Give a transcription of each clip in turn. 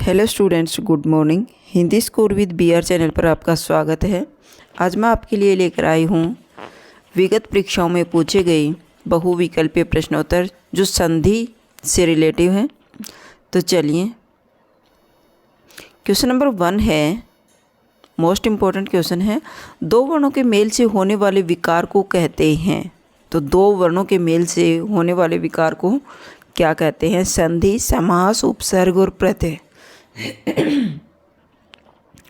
Hello students, good morning. Hindi score with BR channel पर आपका स्वागत है। आज मैं आपके लिए लेकर आई हूँ विगत परीक्षाओं में पूछे गए बहुविकल्पीय प्रश्नोत्तर जो संधि से रिलेटिव हैं। तो चलिए, क्वेश्चन नंबर 1 है, मोस्ट इम्पोर्टेंट क्वेश्चन है। दो वर्णों के मेल से होने वाले विकार को कहते हैं। तो दो वर्णों के मेल से होने वाले विकार को क्या कहते हैं? संधि, समास, उपसर्ग और प्रत्यय।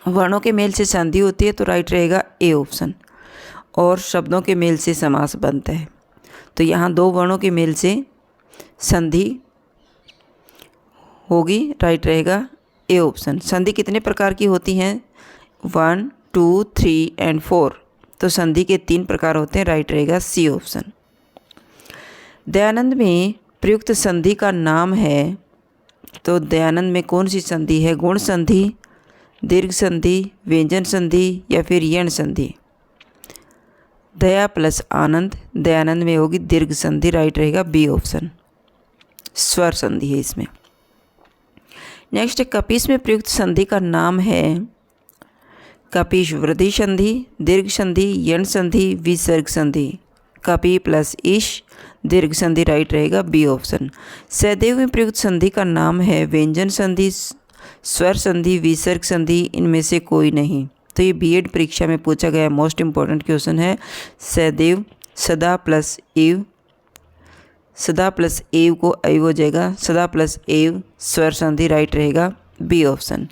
वर्णों के मेल से संधि होती है तो राइट रहेगा ए ऑप्शन, और शब्दों के मेल से समास बनता है। तो यहाँ दो वर्णों के मेल से संधि होगी, राइट रहेगा ए ऑप्शन। संधि कितने प्रकार की होती हैं? 1, 2, 3 एंड 4। तो संधि के 3 प्रकार होते हैं, राइट रहेगा सी ऑप्शन। दयानंद में प्रयुक्त संधि का नाम है। तो दयानंद में कौन सी संधि है? गुण संधि, दीर्घ संधि, व्यंजन संधि या फिर यण संधि? दया प्लस आनंद, दयानंद में होगी दीर्घ संधि, राइट रहेगा बी ऑप्शन। स्वर संधि है इसमें। नेक्स्ट, कपीस में प्रयुक्त संधि का नाम है कपीश वृद्धि संधि, दीर्घ संधि, यण संधि, विसर्ग संधि। कपि प्लस ईश, दीर्घ संधि, राइट रहेगा बी ऑप्शन। सहदेव में प्रयुक्त संधि का नाम है व्यंजन संधि, स्वर संधि, विसर्ग संधि, इनमें से कोई नहीं। तो ये बीएड परीक्षा में पूछा गया मोस्ट इम्पॉर्टेंट क्वेश्चन है। सहदेव, सदा प्लस एव, सदा प्लस एव को अव हो जाएगा, सदा प्लस एव, स्वर संधि, राइट रहेगा बी ऑप्शन।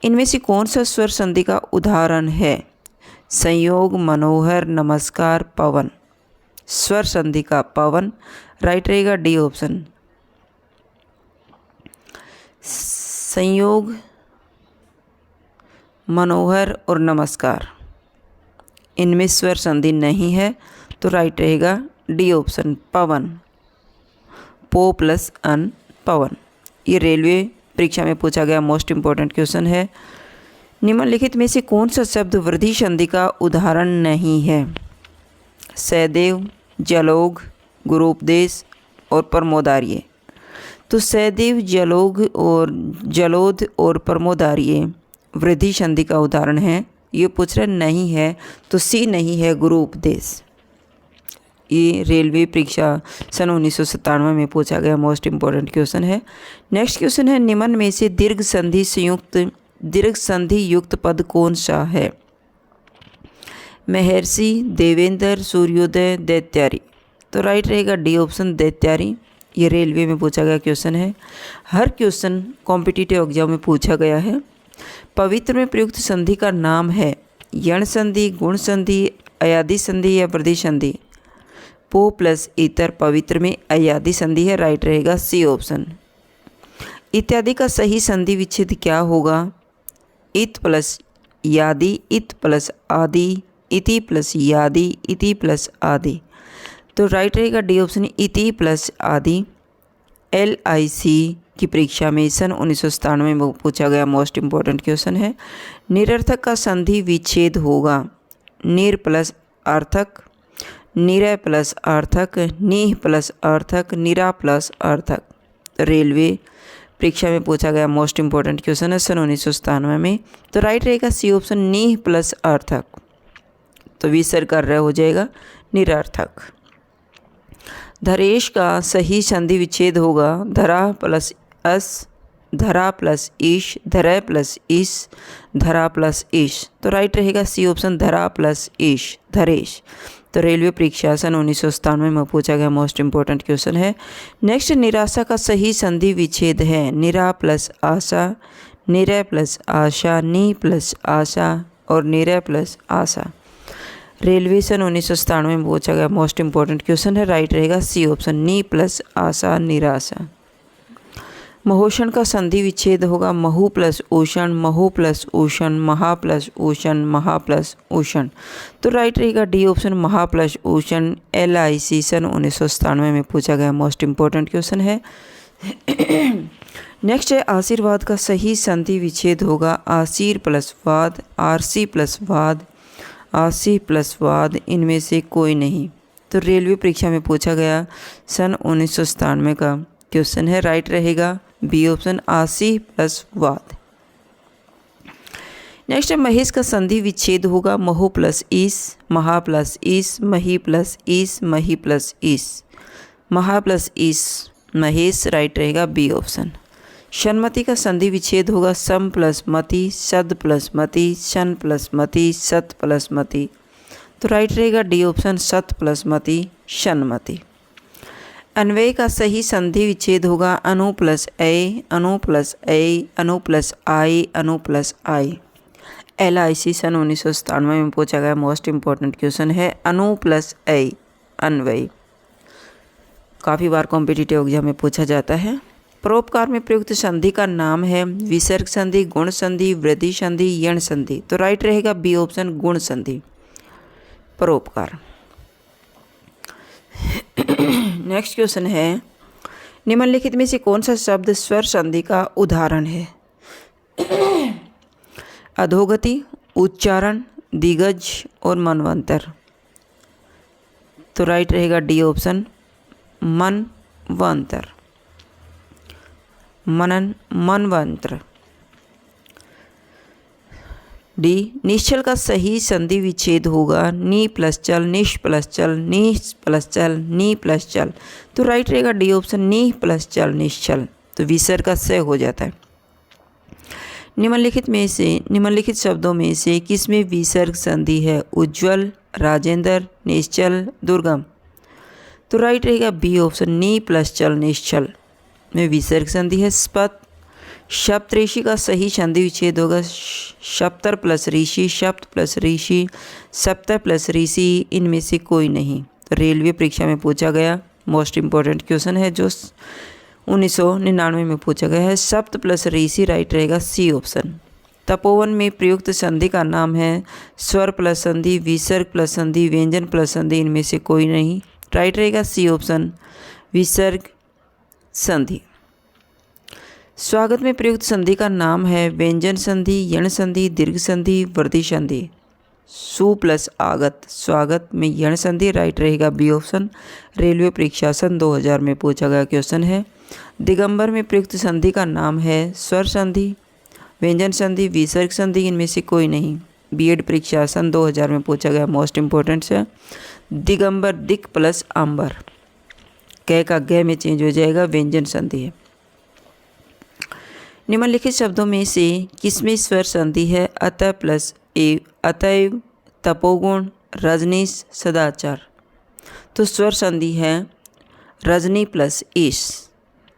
इनमें से कौन सा स्वर संधि का उदाहरण है? संयोग, मनोहर, नमस्कार, पवन। स्वर संधि का पवन, राइट रहेगा डी ऑप्शन। संयोग, मनोहर और नमस्कार, इनमें स्वर संधि नहीं है, तो राइट रहेगा डी ऑप्शन, पवन। पो प्लस अन, पवन। ये रेलवे परीक्षा में पूछा गया मोस्ट इम्पोर्टेंट क्वेश्चन है। निम्नलिखित में से कौन सा शब्द वृद्धि संधि का उदाहरण नहीं है? सहदेव, जलोग, गुरूपदेश और प्रमोदार्य। तो सहदेव, जलोध और प्रमोदार्य वृद्धि संधि का उदाहरण है। ये पूछ रहा नहीं है, तो सी नहीं है, गुरूपदेश। ये रेलवे परीक्षा सन 1997 में पूछा गया मोस्ट इम्पोर्टेंट क्वेश्चन है। नेक्स्ट क्वेश्चन है, निम्न में से दीर्घ संधि युक्त पद कौन सा है? महर्षि, देवेंद्र, सूर्योदय, दैत्यारी। तो राइट रहेगा डी ऑप्शन, दैत्यारी। ये रेलवे में पूछा गया क्वेश्चन है। हर क्वेश्चन कॉम्पिटिटिव एग्जाम में पूछा गया है। पवित्र में प्रयुक्त संधि का नाम है यण संधि, गुण संधि, अयादि संधि या वृद्धि संधि? पो प्लस इतर, पवित्र में अयादि संधि है, राइट रहेगा सी ऑप्शन। इत्यादि का सही संधि विच्छेद क्या होगा? इत प्लस यादि, इत प्लस आदि, इति प्लस यादि, इति प्लस आदि। तो राइट रहेगा डी ऑप्शन, इति प्लस आदि। LIC की परीक्षा में सन 1997 में पूछा गया मोस्ट इम्पोर्टेंट क्वेश्चन है। निरर्थक का संधि विच्छेद होगा निर प्लस अर्थक, निरय प्लस अर्थक, निह प्लस अर्थक, निरा प्लस अर्थक। रेलवे परीक्षा में पूछा गया मोस्ट इम्पोर्टेंट क्वेश्चन है सन 1997 में। तो राइट रहेगा सी ऑप्शन, निह प्लस अर्थक। तो विसर्ग का र हो जाएगा निरर्थक। धरेश का सही संधि विच्छेद होगा धरा प्लस अस, धरा प्लस ईश, धरय प्लस ईश, धरा प्लस ईश। तो राइट रहेगा सी ऑप्शन, धरा प्लस ईश, धरेश। तो रेलवे परीक्षा सन 1997 में पूछा गया मोस्ट इम्पोर्टेंट क्वेश्चन है। नेक्स्ट, निराशा का सही संधि विच्छेद है निरा प्लस आशा, निरय प्लस आशा, नी प्लस आशा और निरय प्लस आशा। रेलवे सन 1997 में पूछा गया मोस्ट इम्पोर्टेंट क्वेश्चन है, राइट रहेगा सी ऑप्शन, नी प्लस आशा, निराशा। महोषण का संधि विच्छेद होगा महु प्लस उषण, महु प्लस उषण, महा प्लस उषण, महा प्लस उषण। तो राइट रहेगा डी ऑप्शन, महा प्लस उषण। LIC सन 1997 में पूछा गया मोस्ट इम्पोर्टेंट क्वेश्चन है। नेक्स्ट है, आशीर्वाद का सही संधि विच्छेद होगा आशीर प्लस वाद, आरसी प्लस वाद, आशी प्लस वाद, इनमें से कोई नहीं। तो रेलवे परीक्षा में पूछा गया सन 1997 का क्वेश्चन है, राइट रहेगा बी ऑप्शन, आशी प्लस वाद। नेक्स्ट है महेश का संधि विच्छेद होगा महो प्लस ईस, महा प्लस ईस, मही प्लस ईस, मही प्लस ईस, महा प्लस ईस, महेश, राइट रहेगा बी ऑप्शन। शनमति का संधि विच्छेद होगा सम प्लस मति, सद प्लस मति, शन प्लस मति, सत प्लस मति, तो राइट रहेगा डी ऑप्शन, सत प्लस मति, शनमति। अन्वय का सही संधि विच्छेद होगा अनु प्लस ए, अनु प्लस ए, अनु प्लस आई, अनु प्लस आई। LIC सन 1997 में पूछा गया मोस्ट इम्पोर्टेंट क्वेश्चन है अनु प्लस ए, अन्वय। काफ़ी बार कॉम्पिटिटिव एग्जाम में पूछा जाता है। परोपकार में प्रयुक्त संधि का नाम है विसर्ग संधि, गुण संधि, वृद्धि संधि, यण संधि, तो राइट रहेगा बी ऑप्शन, गुण संधि, परोपकार। नेक्स्ट क्वेश्चन है निम्नलिखित में से कौन सा शब्द स्वर संधि का उदाहरण है? अधोगति, उच्चारण, दिग्गज और मनवंतर, तो राइट रहेगा डी ऑप्शन, मनवंतर, मनवंतर। डी निश्चल का सही संधि विच्छेद होगा नी प्लस चल, निश प्लस चल, नीस प्लस चल, नी प्लस चल, तो राइट रहेगा डी ऑप्शन, नी प्लस चल, निश्चल, तो विसर्ग का स हो जाता है। निम्नलिखित शब्दों में से किसमें विसर्ग संधि है? उज्ज्वल, राजेंद्र, निश्चल, दुर्गम, तो राइट रहेगा बी ऑप्शन, नी प्लस चल, निश्चल में विसर्ग संधि है। स्पत, सप्तऋषि का सही संधि विच्छेद होगा सप्तर प्लस ऋषि, सप्त प्लस ऋषि, सप्तर प्लस ऋषि, इनमें से कोई नहीं, तो रेलवे परीक्षा में पूछा गया मोस्ट इम्पोर्टेंट क्वेश्चन है जो 1999 में पूछा गया है। सप्त प्लस ऋषि, राइट रहेगा सी ऑप्शन। तपोवन में प्रयुक्त संधि का नाम है स्वर प्लस संधि, विसर्ग प्लस संधि, व्यंजन प्लस संधि, इनमें से कोई नहीं, राइट रहेगा सी ऑप्शन, विसर्ग संधि। स्वागत में प्रयुक्त संधि का नाम है व्यंजन संधि, यण संधि, दीर्घ संधि, वृद्धि संधि। सु प्लस आगत, स्वागत में यण संधि, राइट रहेगा बी ऑप्शन, रेलवे परीक्षा सन 2000 में पूछा गया क्वेश्चन है। दिगंबर में प्रयुक्त संधि का नाम है स्वर संधि, व्यंजन संधि, विसर्ग संधि, इनमें से कोई नहीं, बीएड परीक्षा सन 2000 में पूछा गया मोस्ट इम्पोर्टेंट है। दिगंबर, दिक प्लस अंबर, कै का ग में चेंज हो जाएगा, व्यंजन संधि है। निम्नलिखित शब्दों में से किसमें स्वर संधि है? अतः प्लस ए, अतएव, तपोगुण, रजनीश, सदाचार, तो स्वर संधि है रजनी प्लस ईश,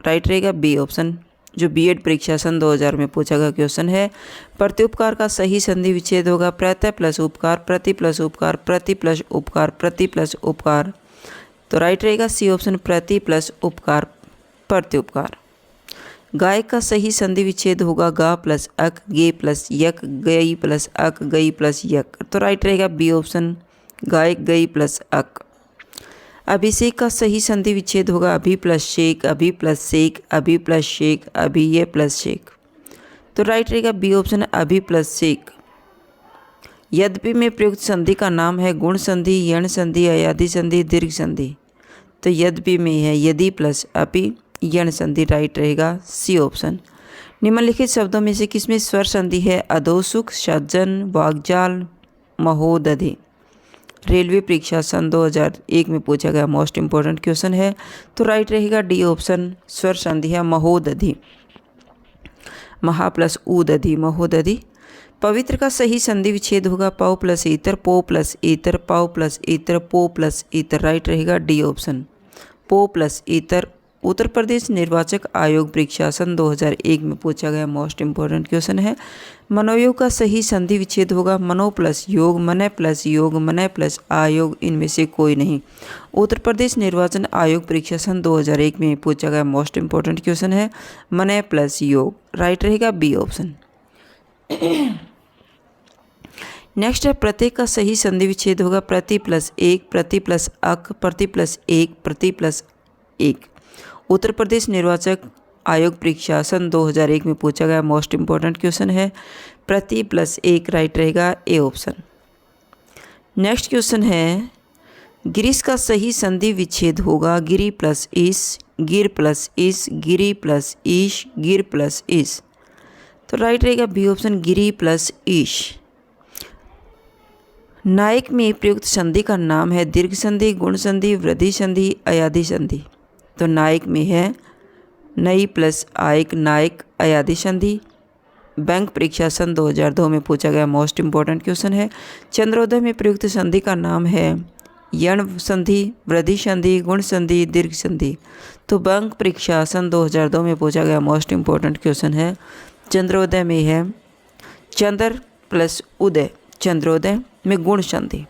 राइट रहेगा बी ऑप्शन, जो बीएड परीक्षा सन 2000 में पूछा गया क्वेश्चन है। प्रत्युपकार का सही संधि विच्छेद होगा प्रत्यय प्लस उपकार, प्रति प्लस उपकार, प्रति प्लस उपकार, प्रति प्लस उपकार, तो राइट रहेगा सी ऑप्शन, प्रति प्लस उपकार, प्रत्युपकार। गायक का सही संधि विच्छेद होगा गा प्लस अक, गे प्लस यक, गई प्लस अक, गई प्लस यक, तो राइट रहेगा बी ऑप्शन, गायक, गई प्लस अक। अभिषेक का सही संधि विच्छेद होगा अभि प्लस शेख, अभि प्लस शेख, अभि प्लस शेख, अभिये प्लस शेख, तो राइट रहेगा बी ऑप्शन, अभि प्लस शेख। यद्यपि में प्रयुक्त संधि का नाम है गुण संधि, यण संधि, अयादि संधि, दीर्घ संधि, तो यद्यपि में है यदि प्लस अपि, यण संधि, राइट रहेगा सी ऑप्शन। निम्नलिखित शब्दों में से किसमें स्वर संधि है? अधोसुख, सज्जन, वाग्जाल, महोदधि, रेलवे परीक्षा सन 2001 में पूछा गया मोस्ट इम्पोर्टेंट क्वेश्चन है, तो राइट रहेगा डी ऑप्शन, स्वर संधि है महोदधि, महा प्लस उदधि, महोदधि। पवित्र का सही संधि विच्छेद होगा पौ प्लस ईतर, पो प्लस ईतर, पाव प्लस ईतर, पो प्लस ईतर, राइट रहेगा डी ऑप्शन, पो प्लस ईतर। उत्तर प्रदेश निर्वाचक आयोग परीक्षा सन 2001 में पूछा गया मोस्ट इम्पोर्टेंट क्वेश्चन है। मनोयोग का सही संधि विच्छेद होगा मनो प्लस योग, मनय प्लस योग, मनय प्लस आयोग, इनमें से कोई नहीं। उत्तर प्रदेश निर्वाचन आयोग परीक्षा सन 2001 में पूछा गया मोस्ट इम्पोर्टेंट क्वेश्चन है मनय प्लस योग, राइट रहेगा बी ऑप्शन। नेक्स्ट है प्रत्येक का सही संधि विच्छेद होगा प्रति प्लस एक, प्रति प्लस अक, प्रति प्लस एक, प्रति प्लस एक। उत्तर प्रदेश निर्वाचक आयोग परीक्षा सन 2001 में पूछा गया मोस्ट इम्पोर्टेंट क्वेश्चन है प्रति प्लस एक, राइट रहेगा ए ऑप्शन। नेक्स्ट क्वेश्चन है गिरीश का सही संधि विच्छेद होगा गिरी प्लस इस, गिर प्लस इस, गिरी प्लस ईश, गिर प्लस इस, तो राइट रहेगा बी ऑप्शन गिरी प्लस ईश। नायक में प्रयुक्त संधि का नाम है दीर्घ संधि, गुण संधि, वृद्धि संधि, अयाधि संधि। तो नायक में है नई प्लस आयक, नायक अयाधि संधि। बैंक परीक्षा सन 2002 में पूछा गया मोस्ट इम्पोर्टेंट क्वेश्चन है। चंद्रोदय में प्रयुक्त संधि का नाम है यण संधि, वृद्धि संधि, गुण संधि, दीर्घ संधि। तो बैंक परीक्षा सन 2002 में पूछा गया मोस्ट इम्पोर्टेंट क्वेश्चन है। चंद्रोदय में है चंद्र प्लस उदय, चंद्रोदय में गुण संधि।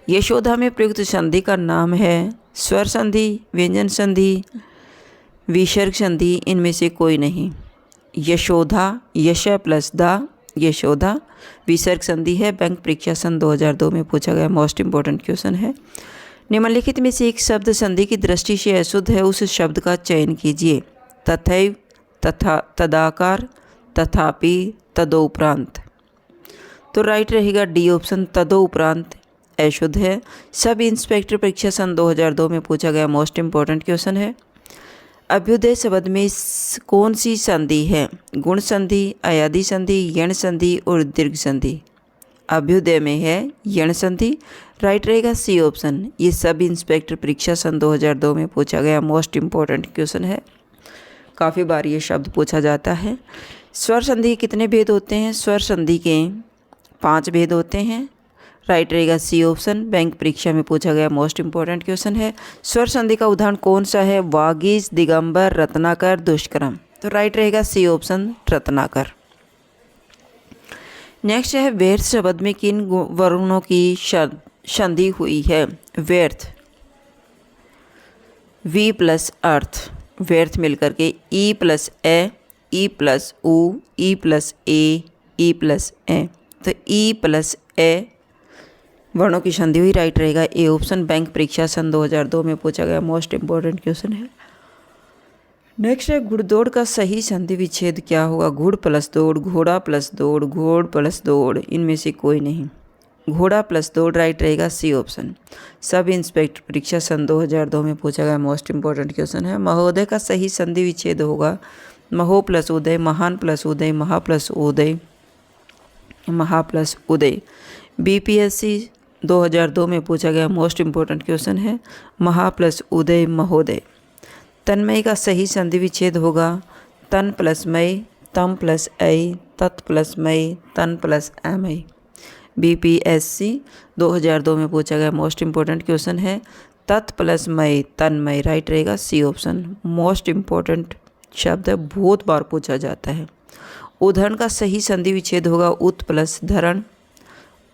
यशोदा में प्रयुक्त संधि का नाम है स्वर संधि, व्यंजन संधि, विसर्ग संधि, इनमें से कोई नहीं। यशोदा, यश प्लस दा, यशोदा विसर्ग संधि है। बैंक परीक्षा सन 2002 में पूछा गया मोस्ट इम्पोर्टेंट क्वेश्चन है। निम्नलिखित में से एक शब्द संधि की दृष्टि से अशुद्ध है, उस शब्द का चयन कीजिए। तथैव, तथा, तदाकार, तथापि, तदोपरांत। तो राइट रहेगा डी ऑप्शन तदोपरांत अशुद्ध है। सब इंस्पेक्टर परीक्षा सन 2002 में पूछा गया मोस्ट इम्पोर्टेंट क्वेश्चन है। अभ्युदय शब्द में कौन सी संधि है? गुण संधि, अयाधि संधि, यण संधि और दीर्घ संधि। अभ्युदय में है यण संधि। राइट रहेगा सी ऑप्शन। ये सब इंस्पेक्टर परीक्षा सन 2002 में पूछा गया मोस्ट इम्पोर्टेंट क्वेश्चन है। काफ़ी बार ये शब्द पूछा जाता है। स्वर संधि कितने भेद होते हैं? स्वर संधि के 5 भेद होते हैं। राइट रहेगा सी ऑप्शन। बैंक परीक्षा में पूछा गया मोस्ट इम्पोर्टेंट क्वेश्चन है। स्वर संधि का उदाहरण कौन सा है? वागीश, दिगंबर, रत्नाकर, दुष्कर्म। तो राइट रहेगा सी ऑप्शन रत्नाकर। नेक्स्ट है व्यर्थ शब्द में किन वर्णों की संधि हुई है? व्यर्थ, वी प्लस अर्थ, व्यर्थ मिलकर के ई प्लस ए, ई प्लस उ, ई प्लस ए, ई प्लस ए। तो ई प्लस ए वर्णों की संधि हुई। राइट रहेगा ए ऑप्शन। बैंक परीक्षा सन 2002 में पूछा गया मोस्ट इम्पोर्टेंट क्वेश्चन है। नेक्स्ट है घुड़दौड़ का सही संधि विच्छेद क्या होगा? घुड़ प्लस दौड़, घोड़ा प्लस दौड़, घोड़ प्लस दौड़, इनमें से कोई नहीं। घोड़ा प्लस दौड़ राइट रहेगा सी ऑप्शन। सब इंस्पेक्टर परीक्षा सन 2002 में पूछा गया मोस्ट इम्पोर्टेंट क्वेश्चन है। महोदय का सही संधि विच्छेद होगा महो प्लस उदय, महान प्लस उदय, महा प्लस उदय, महा प्लस उदय। बीपीएससी 2002 में पूछा गया मोस्ट इम्पोर्टेंट क्वेश्चन है महा प्लस उदय, महोदय। तन्मय का सही संधि विच्छेद होगा तन प्लस मय, तम प्लस ऐ, तत् प्लस मय, तन प्लस अमय। बीपीएससी 2002 में पूछा गया मोस्ट इम्पोर्टेंट क्वेश्चन है तत् प्लस मय, तन्मय। राइट रहेगा सी ऑप्शन। मोस्ट इम्पोर्टेंट शब्द है, बहुत बार पूछा जाता है। उद्धरण का सही संधि विच्छेद होगा उत प्लस धरण,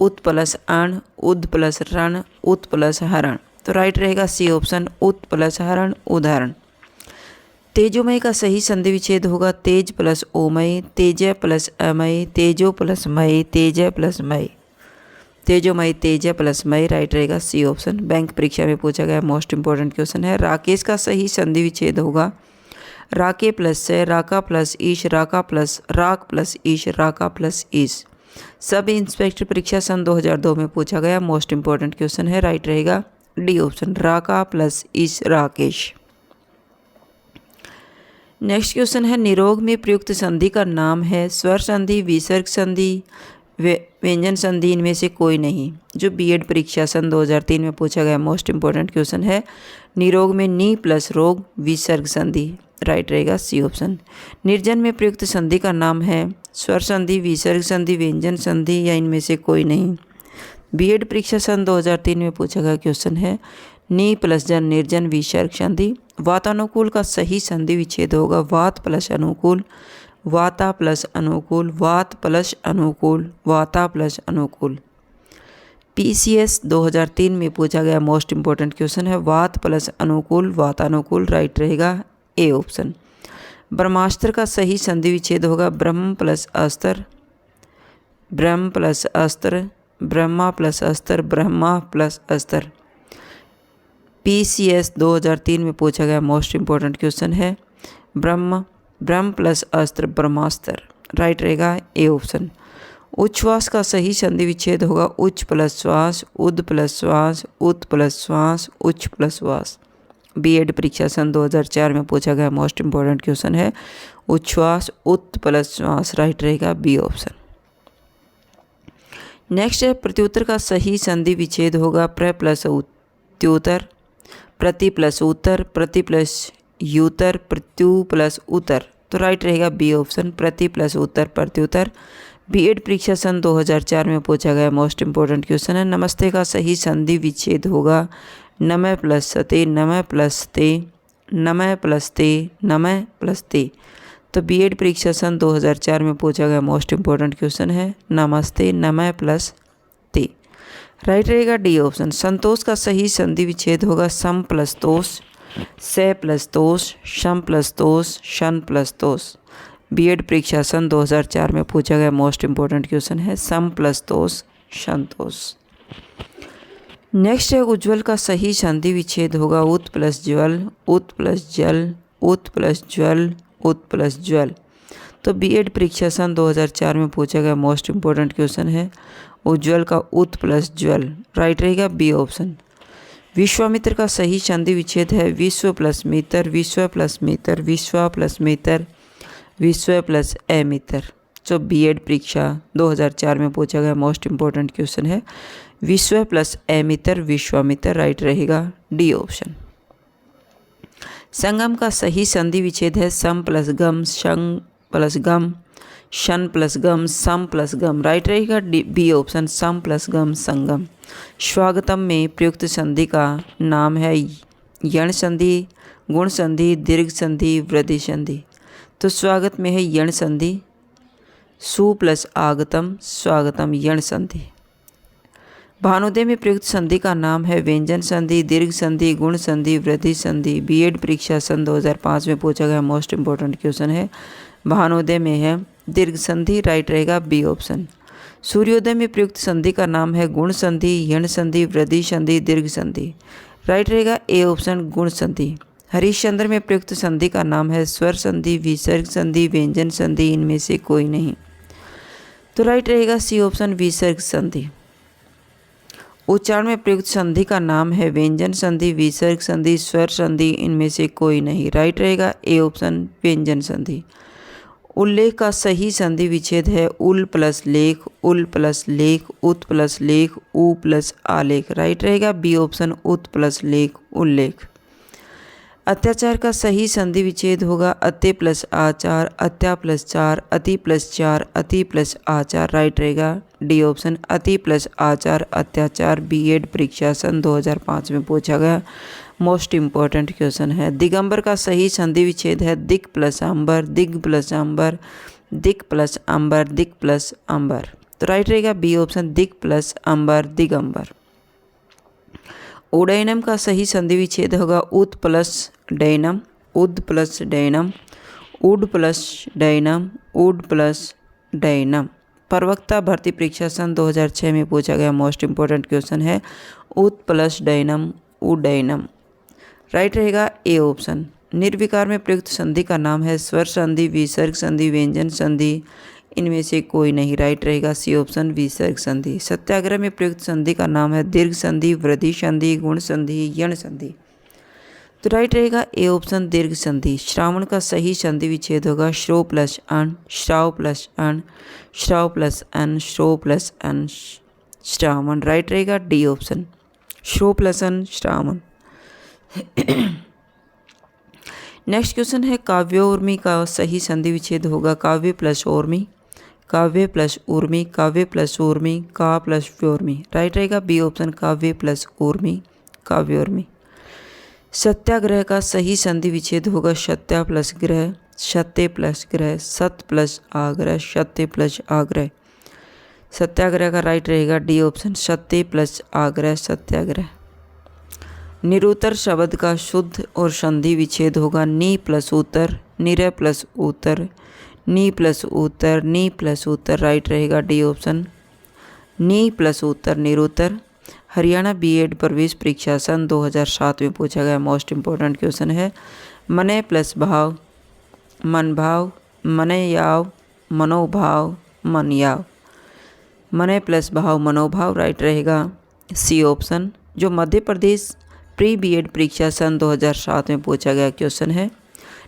उत प्लस अण, उद प्लस रण, उत प्लस हरण। तो राइट रहेगा सी ऑप्शन उत प्लस हरण, उदाहरण। तेजोमय का सही संधि विच्छेद होगा तेज प्लस ओमय, तेजय प्लस अमय, तेजो प्लस मय, तेजय प्लस मय। तेजोमय, तेजय प्लस मय। राइट रहेगा सी ऑप्शन। बैंक परीक्षा में पूछा गया मोस्ट इम्पोर्टेंट क्वेश्चन है। राकेश का सही संधि विच्छेद होगा राके प्लस से, राका प्लस ईश, राका प्लस राक प्लस ईश, राका प्लस ईश। सब इंस्पेक्टर परीक्षा सन 2002 में पूछा गया मोस्ट इम्पोर्टेंट क्वेश्चन है। राइट रहेगा डी ऑप्शन राका प्लस ईश, राकेश। नेक्स्ट क्वेश्चन है निरोग में प्रयुक्त संधि का नाम है स्वर संधि, विसर्ग संधि, व्यंजन संधि, इनमें से कोई नहीं। जो बीएड परीक्षा सन 2003 में पूछा गया मोस्ट इम्पोर्टेंट क्वेश्चन है निरोग में नी प्लस रोग, विसर्ग संधि। राइट रहेगा सी ऑप्शन। निर्जन में प्रयुक्त संधि का नाम है स्वर संधि, विसर्ग संधि, व्यंजन संधि, या इनमें से कोई नहीं। बीएड परीक्षा सन 2003 में पूछा गया क्वेश्चन है नी प्लस जन, निर्जन, विसर्ग संधि। वातानुकूल का सही संधि विच्छेद होगा वात प्लस अनुकूल, वाता प्लस अनुकूल, वात प्लस अनुकूल, वाता प्लस अनुकूल। पीसीएस 2003 में पूछा गया मोस्ट इम्पोर्टेंट क्वेश्चन है वात प्लस अनुकूल, वातानुकूल। राइट रहेगा ए ऑप्शन। ब्रह्मास्त्र का सही संधि विच्छेद होगा ब्रह्म प्लस अस्त्र, ब्रह्म प्लस अस्त्र, ब्रह्मा प्लस अस्त्र, ब्रह्मा प्लस अस्त्र। पीसीएस 2003 में पूछा गया मोस्ट इम्पोर्टेंट क्वेश्चन है ब्रह्म प्लस अस्त्र, ब्रह्मास्त्र। राइट रहेगा ए ऑप्शन। उच्छ्वास का सही संधि विच्छेद होगा उच्च प्लस श्वास, उद प्लस श्वास, उत प्लस श्वास, उच्च प्लस श्वास। बीएड परीक्षा सन 2004 में पूछा गया मोस्ट इम्पोर्टेंट क्वेश्चन है। उच्छ्वास, उत प्लस श्वास, राइट रहेगा बी ऑप्शन। नेक्स्ट है प्रत्युत्तर का सही संधि विच्छेद होगा प्र प्लस उत्तर, प्रति प्लस उत्तर, प्रति प्लस युतर, प्रत्यु प्लस उत्तर, तो राइट रहेगा बी ऑप्शन, प्रति प्लस उत्तर प्रत्युत्तर। बीएड परीक्षा सन 2004 में पूछा गया मोस्ट इम्पोर्टेंट क्वेश्चन है। नमस्ते का सही संधि विच्छेद होगा नमः प्लस सते, नमः प्लस ते, नमः प्लस ते, नमः प्लस ते, तो बीएड परीक्षा सन 2004 में पूछा गया मोस्ट इम्पोर्टेंट क्वेश्चन है नमस्ते नमः प्लस ते, राइट रहेगा डी ऑप्शन। संतोष का सही संधि विच्छेद होगा सम प्लस तोष, से प्लस तोष, शम प्लस तोष, शन प्लस तोष। बीएड परीक्षा सन 2004 में पूछा गया मोस्ट इम्पोर्टेंट क्वेश्चन है सम प्लस तोष, संतोष। नेक्स्ट है उज्ज्वल का सही संधि विच्छेद होगा उत प्लस ज्वल, उत प्लस जल, उत प्लस ज्वल, उत प्लस ज्वल, तो बीएड परीक्षा सन 2004 में पूछा गया मोस्ट इम्पोर्टेंट क्वेश्चन है उज्ज्वल का उत प्लस ज्वल, राइट रहेगा बी ऑप्शन। विश्वामित्र का सही संधि विच्छेद है विश्व प्लस मित्र, विश्व प्लस मित्र, विश्व प्लस मित्र, विश्व प्लस अमित्र, जो बीएड परीक्षा 2004 में पूछा गया मोस्ट इम्पोर्टेंट क्वेश्चन है विश्व प्लस अमित्र, विश्वामित्र, राइट रहेगा डी ऑप्शन। संगम का सही संधि विच्छेद है सम प्लस गम, शं प्लस गम, शन प्लस गम, सम प्लस गम, राइट रहेगा बी ऑप्शन, सम प्लस गम संगम। स्वागतम में प्रयुक्त संधि का नाम है यण संधि, गुण संधि, दीर्घ संधि, वृद्धि संधि, तो स्वागत में है यण संधि, सु प्लस आगतम, स्वागतम यण संधि। भानुदय में प्रयुक्त संधि का नाम है व्यंजन संधि, दीर्घ संधि, गुण संधि, वृद्धि संधि। बीएड परीक्षा सन 2005 में पूछा गया मोस्ट इम्पोर्टेंट क्वेश्चन है भानुदय में है दीर्घ संधि, राइट रहेगा बी ऑप्शन। सूर्योदय में प्रयुक्त संधि का नाम है गुण संधि, यण संधि, वृद्धि संधि, दीर्घ संधि, राइट रहेगा ए ऑप्शन गुण संधि। हरिश्चंद्र में प्रयुक्त संधि का नाम है स्वर संधि, विसर्ग संधि, व्यंजन संधि, इनमें से कोई नहीं, तो राइट रहेगा सी ऑप्शन विसर्ग संधि। उच्चारण में प्रयुक्त संधि का नाम है व्यंजन संधि, विसर्ग संधि, स्वर संधि, इनमें से कोई नहीं, राइट रहेगा ए ऑप्शन व्यंजन संधि। उल्लेख का सही संधि विच्छेद है उल प्लस लेख, उल प्लस लेख, उत प्लस लेख, उ प्लस आलेख, राइट रहेगा बी ऑप्शन उत प्लस लेख, उल्लेख। अत्याचार का सही संधि विच्छेद होगा अत्य प्लस आचार, अत्या प्लस चार, अति प्लस चार, अति प्लस आचार, राइट रहेगा डी ऑप्शन अति प्लस आचार अत्याचार। बीएड परीक्षा सन 2005 में पूछा गया मोस्ट इम्पोर्टेंट क्वेश्चन है। दिगंबर का सही संधि विच्छेद है दिक प्लस अंबर, दिग प्लस अंबर, दिक प्लस अंबर, दिक प्लस अंबर, तो राइट रहेगा बी ऑप्शन दिक प्लस अंबर, दिगंबर। उडयनम का सही संधि विच्छेद होगा उद प्लस डैनम, उद प्लस डैनम, उड प्लस डैनम, उड प्लस डैनम। प्रवक्ता भर्ती परीक्षा सन 2006 में पूछा गया मोस्ट इम्पोर्टेंट क्वेश्चन है उद प्लस डैनम, उडैनम, राइट रहेगा ए ऑप्शन। निर्विकार में प्रयुक्त संधि का नाम है स्वर संधि, विसर्ग संधि, व्यंजन संधि, इनमें से कोई नहीं, राइट रहेगा सी ऑप्शन विसर्ग संधि। सत्याग्रह में प्रयुक्त संधि का नाम है दीर्घ संधि, वृद्धि संधि, गुण संधि, यण संधि, तो राइट रहेगा ए ऑप्शन दीर्घ संधि। श्रावण का सही संधि विच्छेद होगा श्रो प्लस अन, श्राव प्लस अन, श्राव प्लस अन, श्रो प्लस अन, श्रावण, राइट रहेगा डी ऑप्शन श्रो प्लस अन, श्रावण। नेक्स्ट क्वेश्चन है काव्योर्मी का सही संधि विच्छेद होगा काव्य प्लस ओर्मी, काव्य प्लस उर्मी, काव्य प्लस उर्मी, का प्लस व्योर्मी, राइट रहेगा बी ऑप्शन काव्य प्लस उर्मी, काव्योर्मी। सत्याग्रह का सही संधि विच्छेद होगा सत्या प्लस ग्रह, सत्य प्लस ग्रह, सत प्लस आग्रह, सत्य प्लस आग्रह, सत्याग्रह का राइट रहेगा डी ऑप्शन सत्य प्लस आग्रह, सत्याग्रह। निरुत्तर शब्द का शुद्ध और संधि विच्छेद होगा नी प्लस उत्तर, निर प्लस उत्तर, नी प्लस उत्तर, नी प्लस उत्तर, राइट रहेगा डी ऑप्शन नी प्लस उत्तर, निरुत्तर। हरियाणा बीएड प्रवेश परीक्षा सन 2007 में पूछा गया मोस्ट इम्पोर्टेंट क्वेश्चन है मने प्लस भाव, मन भाव, मने याव, मनोभाव, मन याव, मने प्लस भाव मनोभाव, राइट रहेगा सी ऑप्शन। जो मध्य प्रदेश प्री बीएड परीक्षा सन 2007 में पूछा गया क्वेश्चन है।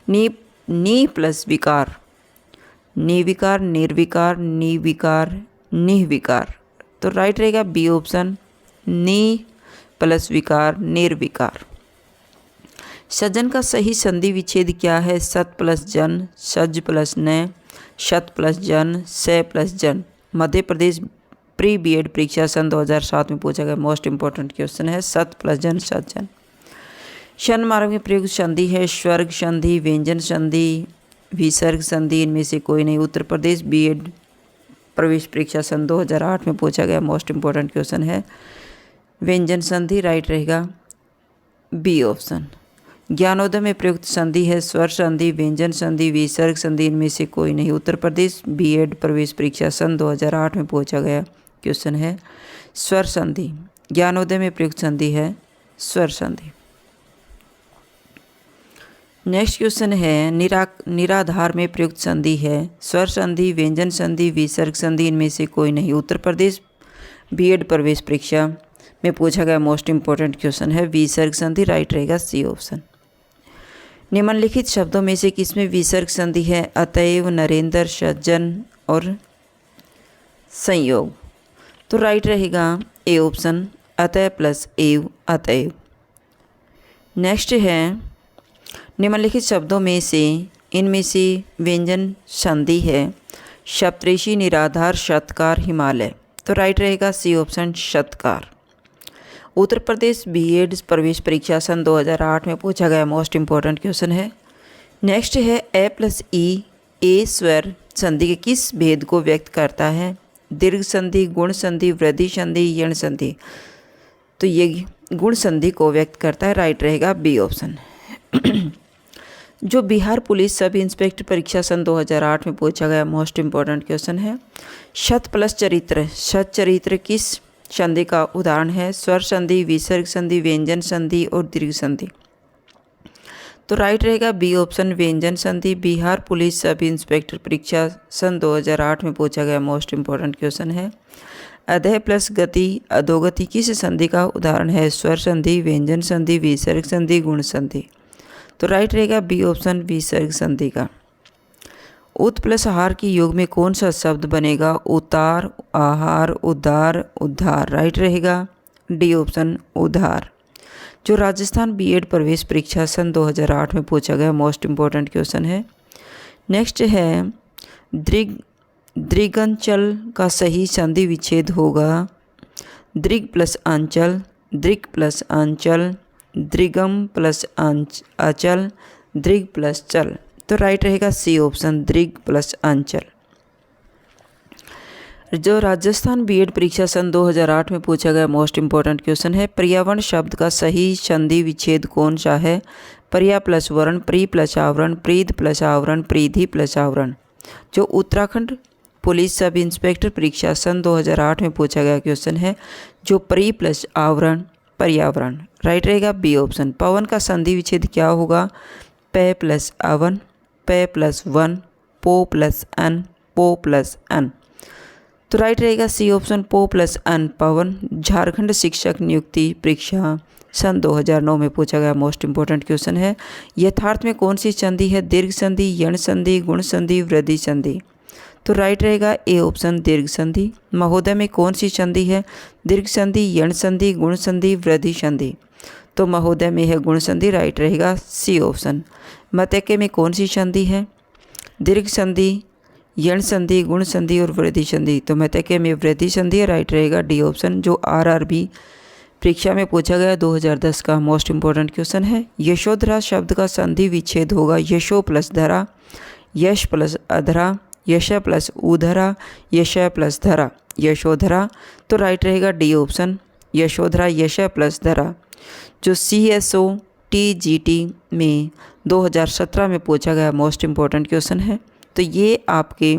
नी प्लस विकार, निविकार, निर्विकार, निविकार, निविकार। तो राइट रहेगा बी ऑप्शन, नी प्लस विकार, निर्विकार। सज्जन का सही संधि विच्छेद क्या है? सत प्लस जन, सज प्लस न, शत प्लस जन, से प्लस जन। मध्य प्रदेश प्री बीएड परीक्षा सन 2007 में पूछा गया मोस्ट इंपॉर्टेंट क्वेश्चन है, सत प्लस जन, सज्जन। शन मार्ग में प्रयुक्त संधि है स्वर्ग संधि, व्यंजन संधि, विसर्ग संधि, इनमें से कोई नहीं। उत्तर प्रदेश बीएड प्रवेश परीक्षा सन 2008 में पूछा गया मोस्ट इंपॉर्टेंट क्वेश्चन है व्यंजन संधि, राइट रहेगा बी ऑप्शन। ज्ञानोदय में प्रयुक्त संधि है स्वर संधि, व्यंजन संधि, विसर्ग संधि, इनमें से कोई नहीं। उत्तर प्रदेश बीएड प्रवेश परीक्षा सन 2008 में पूछा गया क्वेश्चन है स्वर संधि। ज्ञानोदय में प्रयुक्त संधि है स्वर संधि। नेक्स्ट क्वेश्चन है निराधार में प्रयुक्त संधि है स्वर संधि, व्यंजन संधि, विसर्ग संधि, इनमें से कोई नहीं। उत्तर प्रदेश बीएड प्रवेश परीक्षा में पूछा गया मोस्ट इंपॉर्टेंट क्वेश्चन है विसर्ग संधि, राइट रहेगा सी ऑप्शन। निम्नलिखित शब्दों में से किसमें विसर्ग संधि है? अतएव, नरेंद्र, सज्जन और संयोग। तो राइट रहेगा ए ऑप्शन, अतः प्लस एव, अतएव। नेक्स्ट है निम्नलिखित शब्दों में से इनमें से व्यंजन संधि है सप्तऋषि, निराधार, शतकार, हिमालय। तो राइट रहेगा C option, शतकार। Uttar Pradesh BEd प्रवेश परीक्षा सन 2008 में पूछा गया मोस्ट इंपॉर्टेंट क्वेश्चन है। नेक्स्ट है ए प्लस ई, ए स्वर संधि के किस भेद को व्यक्त करता है? दीर्घ संधि, गुण संधि, वृद्धि संधि, यण संधि। तो ये गुण संधि को व्यक्त करता है, राइट रहेगा बी ऑप्शन। जो बिहार पुलिस सब इंस्पेक्टर परीक्षा सन 2008 में पूछा गया मोस्ट इंपॉर्टेंट क्वेश्चन है शत प्लस चरित्र। शत चरित्र किस संधि का उदाहरण है? स्वर संधि, विसर्ग संधि, व्यंजन संधि और दीर्घ संधि। तो राइट रहेगा बी ऑप्शन, व्यंजन संधि। बिहार पुलिस सब इंस्पेक्टर परीक्षा सन 2008 में पूछा गया मोस्ट इंपॉर्टेंट क्वेश्चन है अधः प्लस गति, अधोगति किस संधि का उदाहरण है? स्वर संधि, व्यंजन संधि, विसर्ग संधि, गुण संधि। तो राइट रहेगा बी ऑप्शन, विसर्ग संधि का। उत प्लस आहार की योग में कौन सा शब्द बनेगा? उतार, आहार, उद्धार, उद्धार। राइट रहेगा डी ऑप्शन, उद्धार। जो राजस्थान बीएड प्रवेश परीक्षा सन 2008 में पूछा गया मोस्ट इंपॉर्टेंट क्वेश्चन है। नेक्स्ट है दृगंचल का सही संधि विच्छेद होगा दृग प्लस अंचल, दृग प्लस अंचल, दृगम प्लस अचल, दृग प्लस चल। तो राइट रहेगा सी ऑप्शन, दृग प्लस अंचल। जो राजस्थान बीएड परीक्षा सन 2008 में पूछा गया मोस्ट इंपॉर्टेंट क्वेश्चन है पर्यावरण शब्द का सही संधि विच्छेद कौन सा है? पर्या प्लस वर्ण, प्री प्लस आवरण, प्रीद प्लस आवरण, प्रीधि प्लस आवरण। जो उत्तराखंड पुलिस सब इंस्पेक्टर परीक्षा सन 2008 में पूछा गया क्वेश्चन है जो प्री प्लस आवरण, पर्यावरण। राइट रहेगा बी ऑप्शन। पवन का संधि विच्छेद क्या होगा? पे प्लस अवन, पे प्लस वन, पो प्लस अन, पो प्लस अन। तो राइट रहेगा सी ऑप्शन, पो प्लस अन, पवन। झारखंड शिक्षक नियुक्ति परीक्षा सन 2009 में पूछा गया मोस्ट इंपॉर्टेंट क्वेश्चन है यथार्थ में कौन सी संधि है? दीर्घ संधि, यण संधि, गुण संधि, वृद्धि संधि। तो राइट रहेगा ए ऑप्शन, दीर्घ संधि। महोदय में कौन सी संधि है? दीर्घ संधि, यण संधि, गुण संधि, वृद्धि संधि। तो महोदय में है गुण संधि, राइट रहेगा सी ऑप्शन। मतैक्य में कौन सी संधि है? दीर्घ संधि, यण संधि, गुण संधि और वृद्धि संधि। तो मतैक्य में वृद्धि संधि है, राइट रहेगा डी ऑप्शन। जो आरआरबी परीक्षा में पूछा गया 2010 का मोस्ट इंपॉर्टेंट क्वेश्चन है यशोधरा शब्द का संधि विच्छेद होगा यशो प्लस धरा, यश प्लस अधरा, यश प्लस उधरा, यश प्लस धरा, यशोधरा। तो राइट रहेगा डी ऑप्शन, यशोधरा, यश प्लस धरा। जो CSO TGT में 2017 में पूछा गया मोस्ट इंपॉर्टेंट क्वेश्चन है तो ये आपके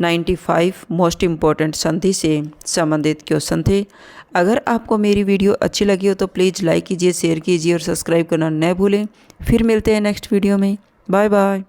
95 मोस्ट इंपॉर्टेंट संधि से संबंधित क्वेश्चन थे। अगर आपको मेरी वीडियो अच्छी लगी हो तो प्लीज़ लाइक कीजिए, शेयर कीजिए और सब्सक्राइब करना न भूलें। फिर मिलते हैं नेक्स्ट वीडियो में। Bye bye.